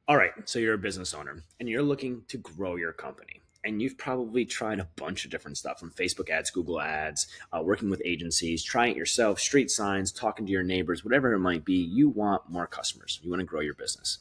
All right, so you're a business owner and you're looking to grow your company. And you've probably tried a bunch of different stuff from Facebook ads, Google ads, working with agencies, trying it yourself, street signs, talking to your neighbors, whatever it might be. You want more customers. You want to grow your business.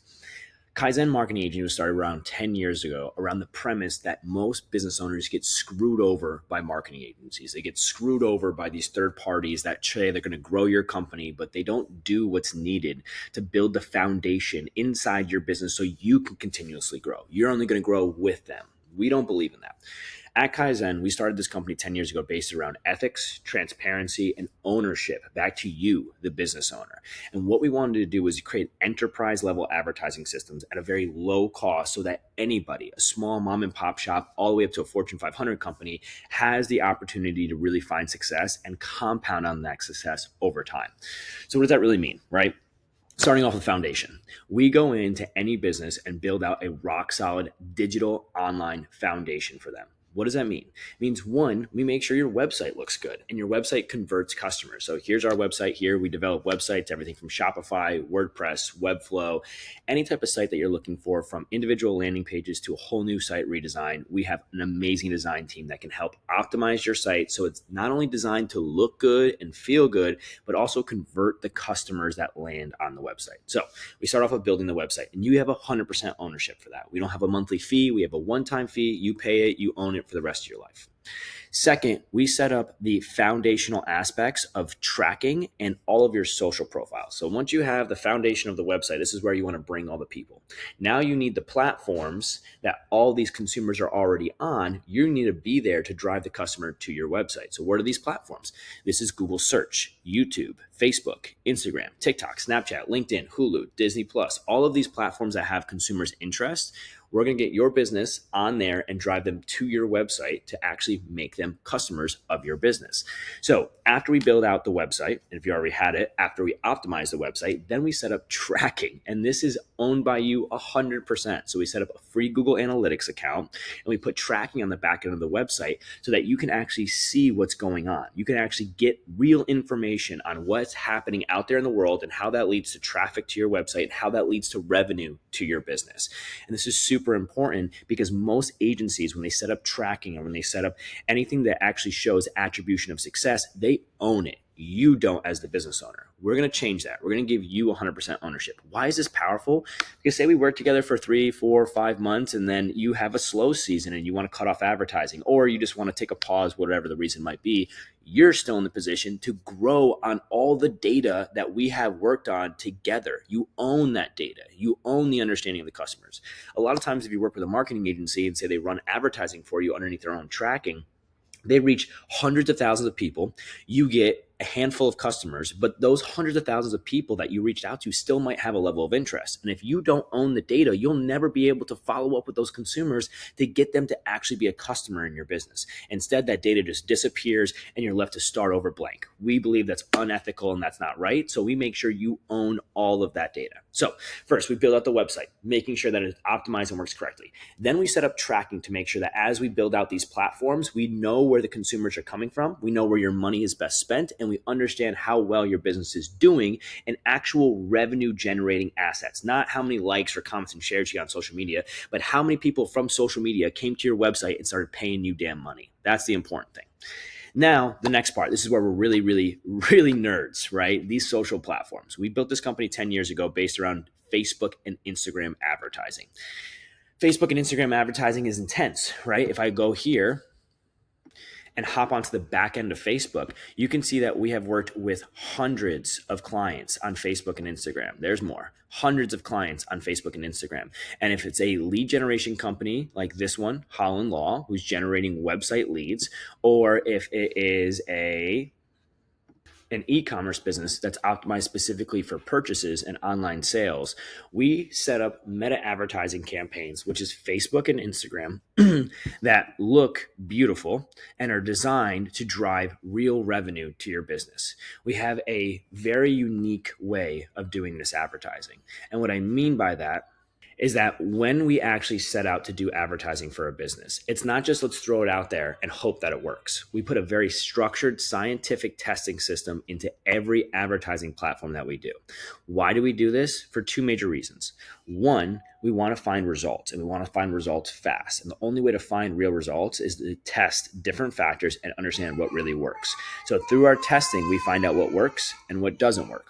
Kaizen Marketing Agency was started around 10 years ago around the premise that most business owners get screwed over by marketing agencies. They get screwed over by these third parties that say they're going to grow your company, but they don't do what's needed to build the foundation inside your business so you can continuously grow. You're only going to grow with them. We don't believe in that. At Kaizen, we started this company 10 years ago based around ethics, transparency, and ownership back to you, the business owner. And what we wanted to do was create enterprise level advertising systems at a very low cost so that anybody, a small mom and pop shop, all the way up to a Fortune 500 company, has the opportunity to really find success and compound on that success over time. So, what does that really mean, right? Starting off with foundation, we go into any business and build out a rock solid digital online foundation for them. What does that mean? It means one, we make sure your website looks good and your website converts customers. So here's our website here. We develop websites, everything from Shopify, WordPress, Webflow, any type of site that you're looking for, from individual landing pages to a whole new site redesign. We have an amazing design team that can help optimize your site so it's not only designed to look good and feel good, but also convert the customers that land on the website. So we start off with building the website, and you have 100% ownership for that. We don't have a monthly fee. We have a one-time fee. You pay it, you own it for the rest of your life. Second, we set up the foundational aspects of tracking and all of your social profiles. So once you have the foundation of the website, this is where you want to bring all the people. Now you need the platforms that all these consumers are already on. You need to be there to drive the customer to your website. So what are these platforms? This is Google Search, YouTube, Facebook, Instagram, TikTok, Snapchat, LinkedIn, Hulu, Disney Plus, all of these platforms that have consumers' interest. We're going to get your business on there and drive them to your website to actually make them customers of your business. So after we build out the website, and if you already had it, after we optimize the website, then we set up tracking. And this is owned by you 100%. So we set up a free Google Analytics account and we put tracking on the back end of the website so that you can actually see what's going on. You can actually get real information on what's happening out there in the world and how that leads to traffic to your website and how that leads to revenue to your business. And this is super important because most agencies, when they set up tracking or when they set up anything that actually shows attribution of success, they own it. You don't as the business owner. We're going to change that. We're going to give you 100% ownership. Why is this powerful? Because say we work together for 3, 4, 5 months and then you have a slow season and you want to cut off advertising, or you just want to take a pause, whatever the reason might be, you're still in the position to grow on all the data that we have worked on together. You own that data. You own the understanding of the customers. A lot of times if you work with a marketing agency and say they run advertising for you underneath their own tracking, they reach hundreds of thousands of people. You get a handful of customers, but those hundreds of thousands of people that you reached out to still might have a level of interest. And if you don't own the data, you'll never be able to follow up with those consumers to get them to actually be a customer in your business. Instead, that data just disappears and you're left to start over blank. We believe that's unethical and that's not right. So we make sure you own all of that data. So first, we build out the website, making sure that it's optimized and works correctly. Then we set up tracking to make sure that as we build out these platforms, we know where the consumers are coming from. We know where your money is best spent, and we understand how well your business is doing in actual revenue generating assets, not how many likes or comments and shares you got on social media, but how many people from social media came to your website and started paying you damn money. That's the important thing. Now, the next part, this is where we're really, really, really nerds, right? These social platforms. We built this company 10 years ago based around Facebook and Instagram advertising. Facebook and Instagram advertising is intense, right? If I go here and hop onto the back end of Facebook, you can see that we have worked with hundreds of clients on Facebook and Instagram. There's more. Hundreds of clients on Facebook and Instagram. And if it's a lead generation company like this one, Holland Law, who's generating website leads, or if it is an e-commerce business that's optimized specifically for purchases and online sales, we set up meta advertising campaigns, which is Facebook and Instagram, that look beautiful and are designed to drive real revenue to your business. We have a very unique way of doing this advertising. And what I mean by that is that when we actually set out to do advertising for a business, it's not just let's throw it out there and hope that it works. We put a very structured scientific testing system into every advertising platform that we do. Why do we do this? For two major reasons. One, we want to find results, and we want to find results fast. And the only way to find real results is to test different factors and understand what really works. So through our testing, we find out what works and what doesn't work.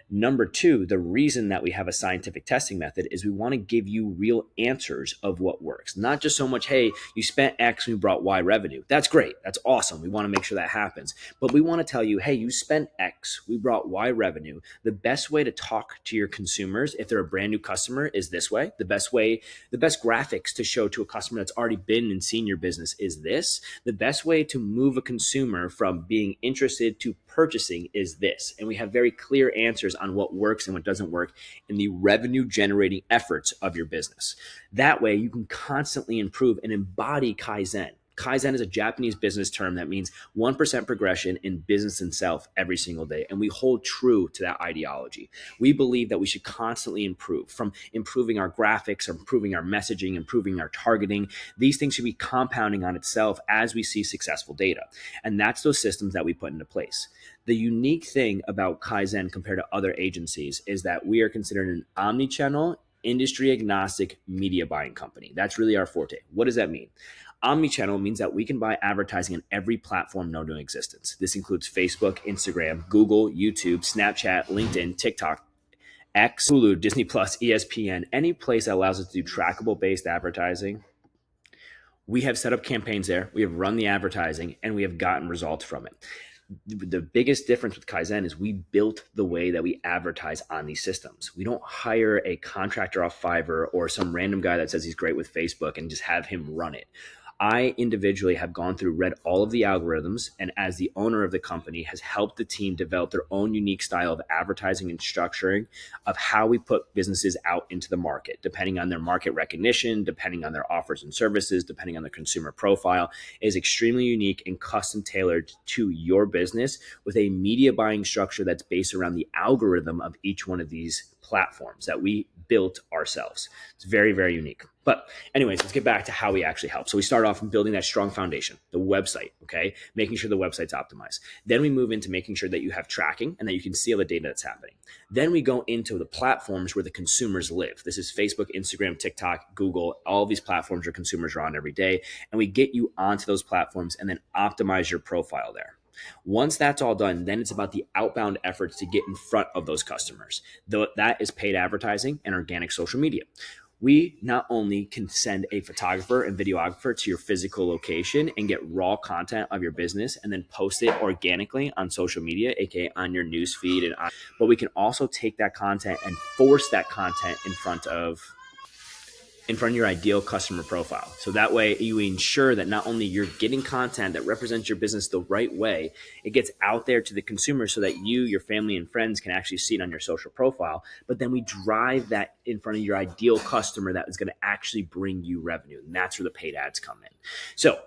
Number two, the reason that we have a scientific testing method is we want to give you real answers of what works. Not just so much, hey, you spent X and you brought Y revenue. That's great. That's awesome. We want to make sure that happens. But we want to tell you, hey, you spent X, we brought Y revenue. The best way to talk to your consumers, if they're a brand new customer, is this way. The best graphics to show to a customer that's already been and seen your business is this. The best way to move a consumer from being interested to purchasing is this. And we have very clear answers on what works and what doesn't work in the revenue generating efforts of your business. That way you can constantly improve and embody Kaizen. Kaizen is a Japanese business term that means 1% progression in business and self every single day. And we hold true to that ideology. We believe that we should constantly improve, from improving our graphics, improving our messaging, improving our targeting. These things should be compounding on itself as we see successful data. And that's those systems that we put into place. The unique thing about Kaizen compared to other agencies is that we are considered an omnichannel, industry agnostic media buying company. That's really our forte. What does that mean? Omnichannel means that we can buy advertising on every platform known to existence. This includes Facebook, Instagram, Google, YouTube, Snapchat, LinkedIn, TikTok, X, Hulu, Disney Plus, ESPN, any place that allows us to do trackable based advertising. We have set up campaigns there. We have run the advertising and we have gotten results from it. The biggest difference with Kaizen is we built the way that we advertise on these systems. We don't hire a contractor off Fiverr or some random guy that says he's great with Facebook and just have him run it. I individually have gone through, read all of the algorithms, and as the owner of the company has helped the team develop their own unique style of advertising and structuring of how we put businesses out into the market, depending on their market recognition, depending on their offers and services, depending on their consumer profile. It is extremely unique and custom tailored to your business with a media buying structure that's based around the algorithm of each one of these platforms that we built ourselves. It's very, very unique. But anyways, let's get back to how we actually help. So we start off in building that strong foundation, the website, okay? Making sure the website's optimized. Then we move into making sure that you have tracking and that you can see all the data that's happening. Then we go into the platforms where the consumers live. This is Facebook, Instagram, TikTok, Google, all of these platforms where consumers are on every day. And we get you onto those platforms and then optimize your profile there. Once that's all done, then it's about the outbound efforts to get in front of those customers. Though that is paid advertising and organic social media. We not only can send a photographer and videographer to your physical location and get raw content of your business and then post it organically on social media, aka on your news feed, but we can also take that content and force that content in front of your ideal customer profile. So that way you ensure that not only you're getting content that represents your business the right way, it gets out there to the consumer so that you, your family, and friends can actually see it on your social profile. But then we drive that in front of your ideal customer that is going to actually bring you revenue. And that's where the paid ads come in. So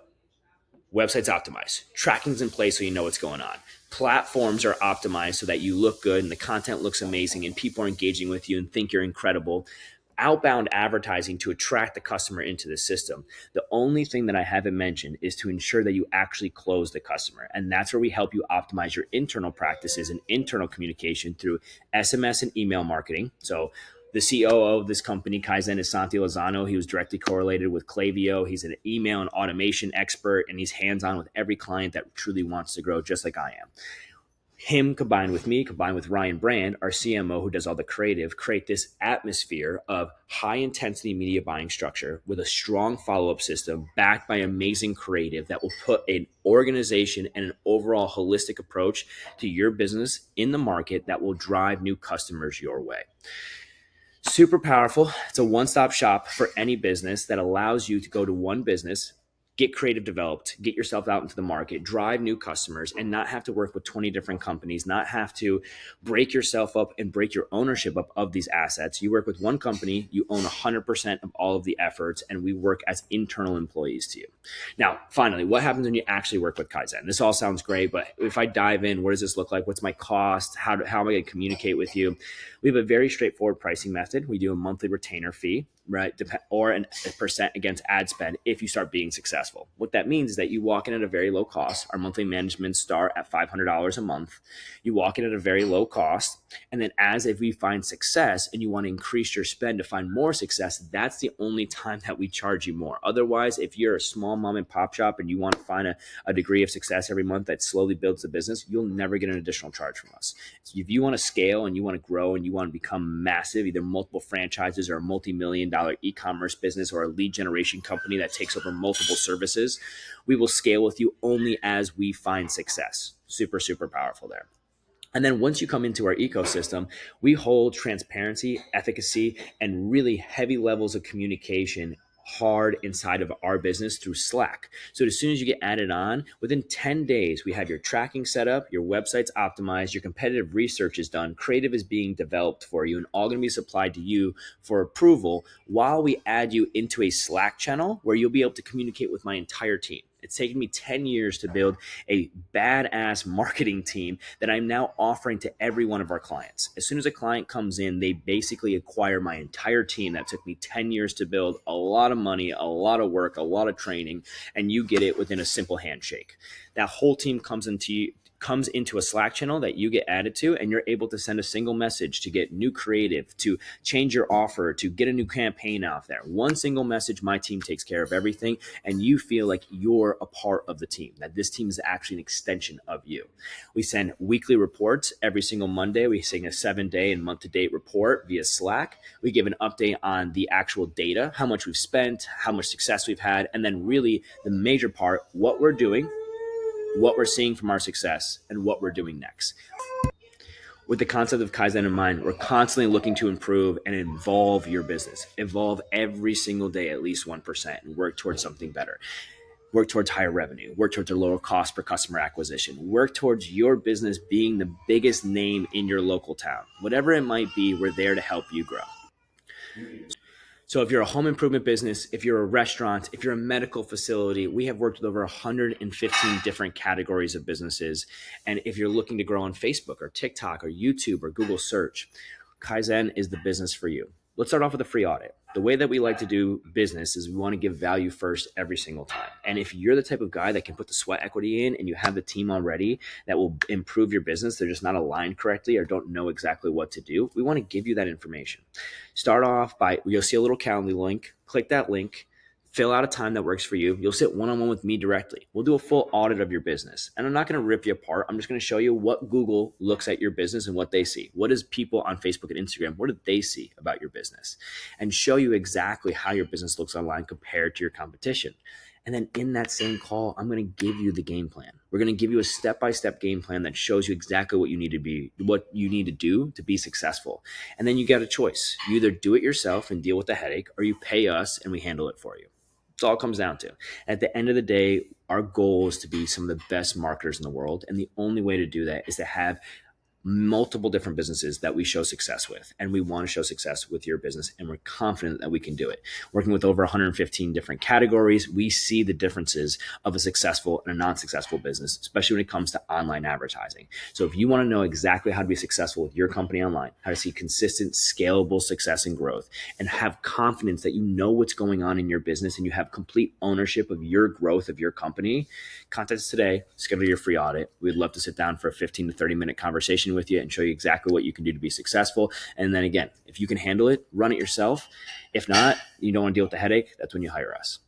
website's optimized, tracking's in place so you know what's going on. Platforms are optimized so that you look good and the content looks amazing and people are engaging with you and think you're incredible. Outbound advertising to attract the customer into the system. The only thing that I haven't mentioned is to ensure that you actually close the customer. And that's where we help you optimize your internal practices and internal communication through SMS and email marketing. So the COO of this company, Kaizen, is Santi Lozano. He was directly correlated with Klaviyo. He's an email and automation expert, and he's hands-on with every client that truly wants to grow, just like I am. Him combined with me, combined with Ryan Brand, our CMO who does all the creative, create this atmosphere of high intensity media buying structure with a strong follow-up system backed by amazing creative that will put an organization and an overall holistic approach to your business in the market that will drive new customers your way. Super powerful. It's a one-stop shop for any business that allows you to go to one business, get creative developed, get yourself out into the market, drive new customers, and not have to work with 20 different companies, not have to break yourself up and break your ownership up of these assets. You work with one company, you own 100% of all of the efforts, and we work as internal employees to you. Now, finally, what happens when you actually work with Kaizen? This all sounds great, but if I dive in, what does this look like? What's my cost? How am I going to communicate with you? We have a very straightforward pricing method. We do a monthly retainer fee. right? Or a percent against ad spend if you start being successful. What that means is that you walk in at a very low cost. Our monthly management start at $500 a month. You walk in at a very low cost. And then as if we find success and you want to increase your spend to find more success, that's the only time that we charge you more. Otherwise, if you're a small mom and pop shop and you want to find a degree of success every month that slowly builds the business, you'll never get an additional charge from us. So if you want to scale and you want to grow and you want to become massive, either multiple franchises or a multi-million-dollar e-commerce business or a lead generation company that takes over multiple services, we will scale with you only as we find success. Super, super powerful there. And then once you come into our ecosystem, we hold transparency, efficacy, and really heavy levels of communication hard inside of our business through Slack. So as soon as you get added on, within 10 days, we have your tracking set up, your website's optimized, your competitive research is done, creative is being developed for you, and all going to be supplied to you for approval while we add you into a Slack channel where you'll be able to communicate with my entire team. It's taken me 10 years to build a badass marketing team that I'm now offering to every one of our clients. As soon as a client comes in, they basically acquire my entire team that took me 10 years to build, a lot of money, a lot of work, a lot of training, and you get it within a simple handshake. That whole team comes into a Slack channel that you get added to, and you're able to send a single message to get new creative, to change your offer, to get a new campaign out there. One single message, my team takes care of everything, and you feel like you're a part of the team, that this team is actually an extension of you. We send weekly reports every single Monday. We send a 7-day and month-to-date report via Slack. We give an update on the actual data, how much we've spent, how much success we've had, and then really the major part, what we're doing, what we're seeing from our success, and what we're doing next. With the concept of Kaizen in mind, we're constantly looking to improve and evolve your business. Evolve every single day at least 1% and work towards something better. Work towards higher revenue. Work towards a lower cost per customer acquisition. Work towards your business being the biggest name in your local town. Whatever it might be, we're there to help you grow. So if you're a home improvement business, if you're a restaurant, if you're a medical facility, we have worked with over 115 different categories of businesses. And if you're looking to grow on Facebook or TikTok or YouTube or Google search, Kaizen is the business for you. Let's start off with a free audit. The way that we like to do business is we want to give value first every single time. And if you're the type of guy that can put the sweat equity in and you have the team already that will improve your business, they're just not aligned correctly or don't know exactly what to do, we want to give you that information. Start off by, you'll see a little Calendly link, click that link, fill out a time that works for you. You'll sit one-on-one with me directly. We'll do a full audit of your business. And I'm not going to rip you apart. I'm just going to show you what Google looks at your business and what they see. What is people on Facebook and Instagram, what do they see about your business? And show you exactly how your business looks online compared to your competition. And then in that same call, I'm going to give you the game plan. We're going to give you a step-by-step game plan that shows you exactly what you need to do to be successful. And then you got a choice. You either do it yourself and deal with the headache, or you pay us and we handle it for you. It's all it comes down to. At the end of the day, our goal is to be some of the best marketers in the world. And the only way to do that is to have multiple different businesses that we show success with. And we want to show success with your business. And we're confident that we can do it. Working with over 115 different categories, we see the differences of a successful and a non-successful business, especially when it comes to online advertising. So if you want to know exactly how to be successful with your company online, how to see consistent, scalable success and growth, and have confidence that you know what's going on in your business and you have complete ownership of your growth of your company, contact us today, schedule your free audit. We'd love to sit down for a 15 to 30 minute conversation with you and show you exactly what you can do to be successful. And then again, if you can handle it, run it yourself. If not, you don't want to deal with the headache, that's when you hire us.